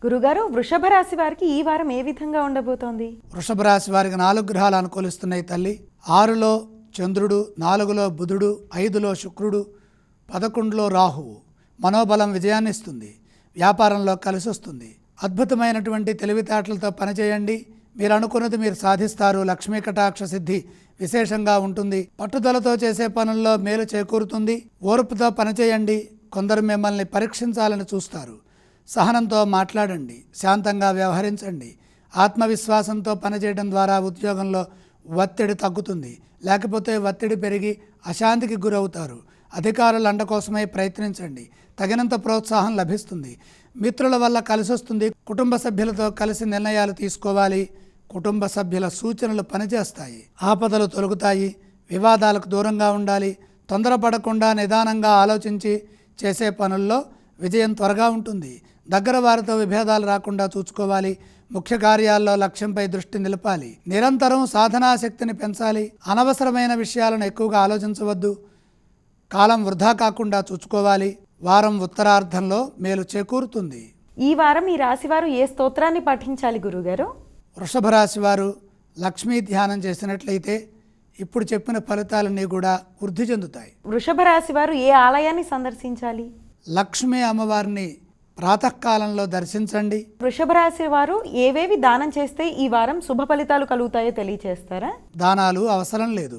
గురుగారు, వృషభ రాశి వారికి ఈ వారం ఏ విధంగా ఉండబోతోంది? వృషభ రాశి వారికి 4 గ్రహాలు అనుకూలిస్తున్నాయి తల్లి. 6లో చంద్రుడు, 4లో బుధుడు, 5లో శుక్రుడు, 11లో రాహువు. మనోబలం విజయాన్ని ఇస్తుంది. వ్యాపారంలో కలిసి వస్తుంది. అద్భుతమైనటువంటి తెలివితేటలతో పనిచేయండి. మీరు అనుకున్నది మీరు సాధిస్తారు. లక్ష్మీ కటాక్ష సిద్ధి విశేషంగా ఉంటుంది. పట్టుదలతో చేసే పనుల్లో మేలు చేకూరుతుంది. ఓర్పుతో పనిచేయండి. కొందరు మిమ్మల్ని పరీక్షించాలని చూస్తారు. సహనంతో మాట్లాడండి. శాంతంగా వ్యవహరించండి. ఆత్మవిశ్వాసంతో పనిచేయడం ద్వారా ఉద్యోగంలో ఒత్తిడి తగ్గుతుంది. లేకపోతే ఒత్తిడి పెరిగి అశాంతికి గురవుతారు. అధికారుల అండ కోసమై ప్రయత్నించండి. తగినంత ప్రోత్సాహం లభిస్తుంది. మిత్రుల వల్ల కలిసి వస్తుంది. కుటుంబ సభ్యులతో కలిసి నిర్ణయాలు తీసుకోవాలి. కుటుంబ సభ్యుల సూచనలు పనిచేస్తాయి. ఆపదలు తొలగుతాయి. వివాదాలకు దూరంగా ఉండాలి. తొందరపడకుండా నిదానంగా ఆలోచించి చేసే పనుల్లో విజయం త్వరగా ఉంటుంది. దగ్గర వారితో విభేదాలు రాకుండా చూసుకోవాలి. ముఖ్య కార్యాల్లో లక్ష్యంపై దృష్టి నిలపాలి. నిరంతరం సాధనా శక్తిని పెంచాలి. అనవసరమైన విషయాలను ఎక్కువగా ఆలోచించవద్దు. కాలం వృధా కాకుండా చూసుకోవాలి. వారం ఉత్తరార్ధంలో మేలు చేకూరుతుంది. ఈ వారం ఈ రాశివారు ఏ స్తోత్రాన్ని పఠించాలి గురుగారు? వృషభ రాశి వారు లక్ష్మీ ధ్యానం చేసినట్లయితే ఇప్పుడు చెప్పిన ఫలితాలన్నీ కూడా వృద్ధి చెందుతాయి. వృషభ రాశి వారు ఏ ఆలయాన్ని సందర్శించాలి? లక్ష్మీ అమ్మవారిని ప్రాతకాలంలో దర్శించండి. వృషభ రాశి వారు ఏవేవి దానం చేస్తే ఈ వారం శుభ ఫలితాలు కలుగుతాయో తెలియచేస్తారా? దానాలు అవసరం లేదు.